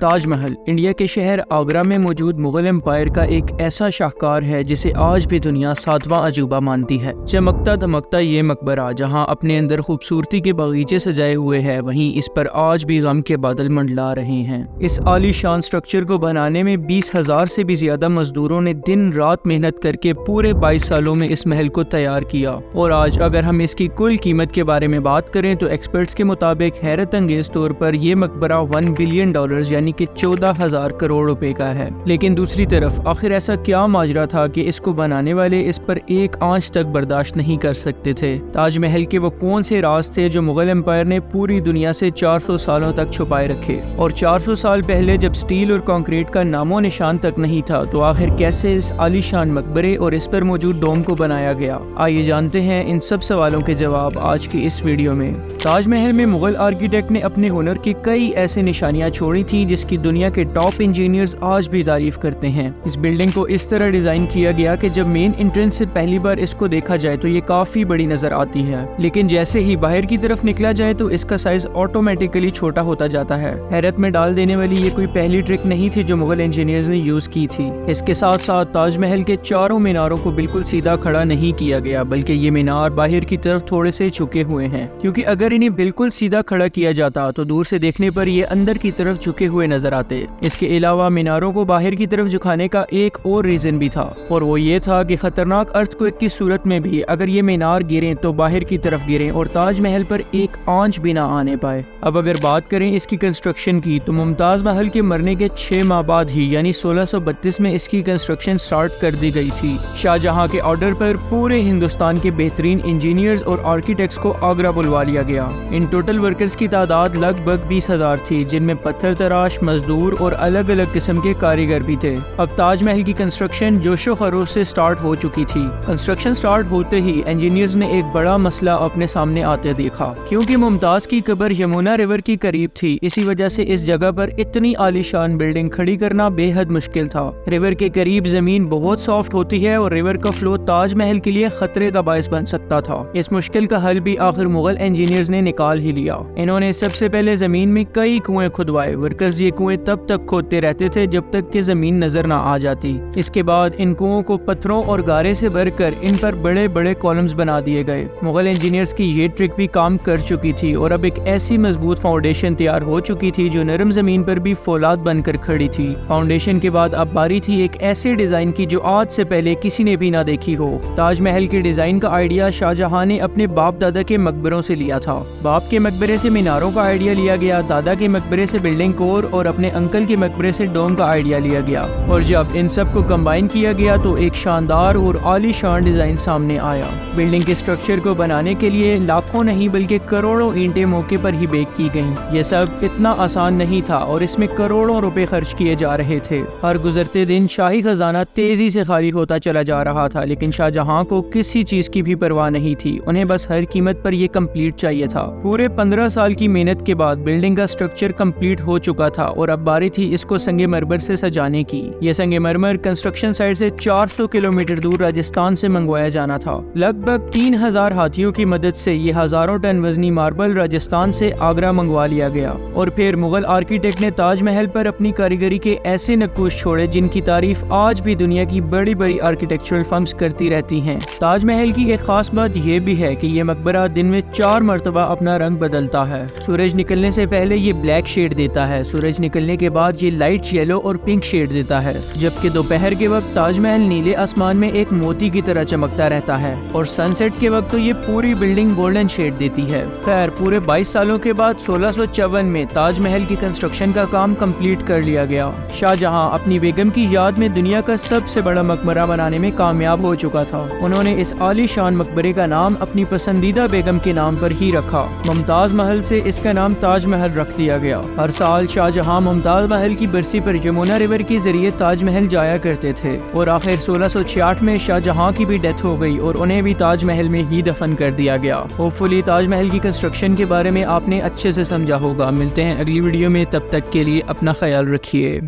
Taj Mahal India کے شہر آگرہ میں موجود مغل امپائر کا ایک ایسا شاہکار ہے جسے آج بھی دنیا ساتواں عجوبہ مانتی ہے۔ چمکتا دھمکتا یہ مقبرہ جہاں اپنے اندر خوبصورتی کے باغیچے سجائے ہوئے ہے، وہیں اس پر آج بھی غم کے بادل منڈلا رہے ہیں۔ اس عالی شان سٹرکچر کو بنانے میں 20,000 سے بھی زیادہ مزدوروں نے دن رات محنت کر کے پورے 22 سالوں میں اس محل کو تیار کیا، اور آج اگر ہم اس کی کل قیمت کے بارے میں بات کریں تو ایکسپرٹس کے مطابق حیرت انگیز طور پر یہ مقبرہ $1 بلین یعنی کہ 14,000 کروڑ روپے کا ہے۔ لیکن دوسری طرف آخر ایسا کیا ماجرا تھا کہ اس کو بنانے والے اس پر ایک آنچ تک برداشت نہیں کر سکتے تھے؟ تاج محل کے وہ کون سے راز تھے جو مغل امپائر نے پوری دنیا سے 400 سالوں تک چھپائے رکھے؟ اور 400 سال پہلے جب سٹیل اور کنکریٹ کا نام و نشان تک نہیں تھا تو آخر کیسے اس عالی شان مقبرے اور اس پر موجود ڈوم کو بنایا گیا؟ آئیے جانتے ہیں ان سب سوالوں کے جواب آج کی اس ویڈیو میں۔ تاج محل میں مغل آرکیٹیکٹ نے اپنے ہنر کی کئی ایسے نشانیاں چھوڑی تھیں جس کی دنیا کے ٹاپ انجینئرز آج بھی تعریف کرتے ہیں۔ اس بلڈنگ کو اس طرح ڈیزائن کیا گیا کہ جب مین انٹرنس سے پہلی بار اس کو دیکھا جائے تو یہ کافی بڑی نظر آتی ہے، لیکن جیسے ہی باہر کی طرف نکلا جائے تو اس کا سائز آٹومیٹیکلی چھوٹا ہوتا جاتا ہے۔ حیرت میں ڈال دینے والی یہ کوئی پہلی ٹرک نہیں تھی جو مغل انجینئرز نے یوز کی تھی۔ اس کے ساتھ ساتھ تاج محل کے چاروں میناروں کو بالکل سیدھا کھڑا نہیں کیا گیا، بلکہ یہ مینار باہر کی طرف تھوڑے سے جھکے ہوئے ہیں، کیونکہ اگر انہیں بالکل سیدھا کھڑا کیا جاتا تو دور سے دیکھنے پر یہ اندر کی طرف جھکے ہوئے نظر آتے۔ اس کے علاوہ میناروں کو باہر کی طرف جھکانے کا ایک اور ریزن بھی تھا، اور وہ یہ تھا کہ خطرناک ارتھکویک کی صورت میں بھی اگر یہ مینار گریں تو باہر کی طرف گریں اور تاج محل پر ایک آنچ بھی نہ آنے پائے۔ اب اگر بات کریں اس کی کنسٹرکشن کی تو ممتاز محل کے مرنے کے 6 ماہ بعد ہی یعنی 1632 میں اس کی کنسٹرکشن سٹارٹ کر دی گئی تھی۔ شاہ جہاں کے آرڈر پر پورے ہندوستان کے بہترین انجینئرز اور آرکیٹیکٹس کو آگرہ بلوا لیا گیا۔ ان ٹوٹل ورکرز کی تعداد لگ بھگ 20,000 تھی، جن میں پتھر تراش، مزدور اور الگ الگ قسم کے کاریگر بھی تھے۔ اب تاج محل کی کنسٹرکشن جوش و خروش سے سٹارٹ ہو چکی تھی۔ کنسٹرکشن سٹارٹ ہوتے ہی انجینئرز نے ایک بڑا مسئلہ اپنے سامنے آتے دیکھا، کیونکہ ممتاز کی قبر یمنا ریور کی قریب تھی، اسی وجہ سے اس جگہ پر اتنی عالی شان بلڈنگ کھڑی کرنا بے حد مشکل تھا۔ ریور کے قریب زمین بہت سافٹ ہوتی ہے اور ریور کا فلو تاج محل کے لیے خطرے کا باعث بن سکتا تھا۔ اس مشکل کا حل بھی آخر مغل انجینئرز نے نکال ہی لیا۔ انہوں نے سب سے پہلے زمین میں کئی کنویں کھدوائے۔ ورکرز یہ کنویں تب تک کھودتے رہتے تھے جب تک کہ زمین نظر نہ آ جاتی۔ اس کے بعد ان کنووں کو پتھروں اور گارے سے بھر کر ان پر بڑے بڑے کالمز بنا دیے گئے۔ مغل انجینئرز کی یہ ٹرک بھی کام کر چکی تھی اور اب ایک ایسی مضبوط فاؤنڈیشن تیار ہو چکی تھی جو نرم زمین پر بھی فولاد بن کر کھڑی تھی۔ فاؤنڈیشن کے بعد اب باری تھی ایک ایسے ڈیزائن کی جو آج سے پہلے کسی نے بھی نہ دیکھی ہو۔ تاج محل کے ڈیزائن کا آئیڈیا شاہ جہاں نے اپنے باپ دادا کے مقبروں سے لیا تھا۔ باپ کے مقبرے سے میناروں کا آئیڈیا لیا گیا، دادا کے مقبرے سے بلڈنگ کور اور اپنے انکل کے مقبرے سے ڈوم کا آئیڈیا لیا گیا، اور جب ان سب کو کمبائن کیا گیا تو ایک شاندار اور عالی شان ڈیزائن سامنے آیا۔ بلڈنگ کے سٹرکچر کو بنانے کے لیے لاکھوں نہیں بلکہ کروڑوں اینٹیں موقع پر ہی بیک کی گئیں۔ یہ سب اتنا آسان نہیں تھا اور اس میں کروڑوں روپے خرچ کیے جا رہے تھے۔ ہر گزرتے دن شاہی خزانہ تیزی سے خالی ہوتا چلا جا رہا تھا، لیکن شاہ جہاں کو کسی چیز کی بھی پرواہ نہیں تھی، انہیں بس ہر قیمت پر یہ کمپلیٹ چاہیے تھا۔ پورے 15 سال کی محنت کے بعد بلڈنگ کا سٹرکچر کمپلیٹ ہو چکا تھا اور اب باری تھی اس کو سنگ مرمر سے سجانے کی۔ یہ سنگ مرمر کنسٹرکشن سائٹ سے 400 کلومیٹر دور راجستھان سے منگوایا جانا تھا۔ لگ بھگ 3,000 ہاتھیوں کی مدد سے یہ ہزاروں ٹن وزنی ماربل راجستھان سے آگرہ منگوا لیا گیا، اور پھر مغل آرکیٹیکٹ نے تاج محل پر اپنی کاریگری کے ایسے نقوش چھوڑے جن کی تعریف آج بھی دنیا کی بڑی بڑی آرکیٹیکچرل فرمز کرتی رہتی ہیں۔ تاج محل کی ایک خاص بات یہ بھی ہے کہ یہ مقبرہ دن میں 4 مرتبہ اپنا رنگ بدلتا ہے۔ سورج نکلنے سے پہلے یہ بلیک شیڈ دیتا ہے، سورج نکلنے کے بعد یہ لائٹ یلو اور پنک شیڈ دیتا ہے، جبکہ دوپہر کے وقت تاج محل نیلے آسمان میں ایک موتی کی طرح چمکتا رہتا ہے، اور سن سیٹ کے وقت تو یہ پوری بلڈنگ گولڈن شیڈ دیتی ہے۔ خیر، پورے 22 سالوں کے بعد 1654 میں تاج محل کی کنسٹرکشن کا کام کمپلیٹ کر لیا گیا۔ شاہ جہاں اپنی بیگم کی یاد میں دنیا کا سب سے بڑا مقبرہ بنانے میں کامیاب ہو چکا تھا۔ انہوں نے اس عالی شان مقبرے کا نام اپنی پسندیدہ بیگم کے نام پر ہی رکھا۔ ممتاز محل سے اس کا نام تاج محل رکھ دیا گیا۔ ہر سال شاہ جہاں ممتاز محل کی برسی پر یمنا ریور کے ذریعے تاج محل جایا کرتے تھے، اور آخر 1666 میں شاہ جہاں کی بھی ڈیتھ ہو گئی اور انہیں بھی تاج محل میں ہی دفن کر دیا گیا۔ ہوپ فلی تاج محل کی کنسٹرکشن کے بارے میں آپ نے اچھے سے سمجھا ہوگا۔ ملتے ہیں اگلی ویڈیو میں، تب تک کے لیے اپنا خیال رکھیے۔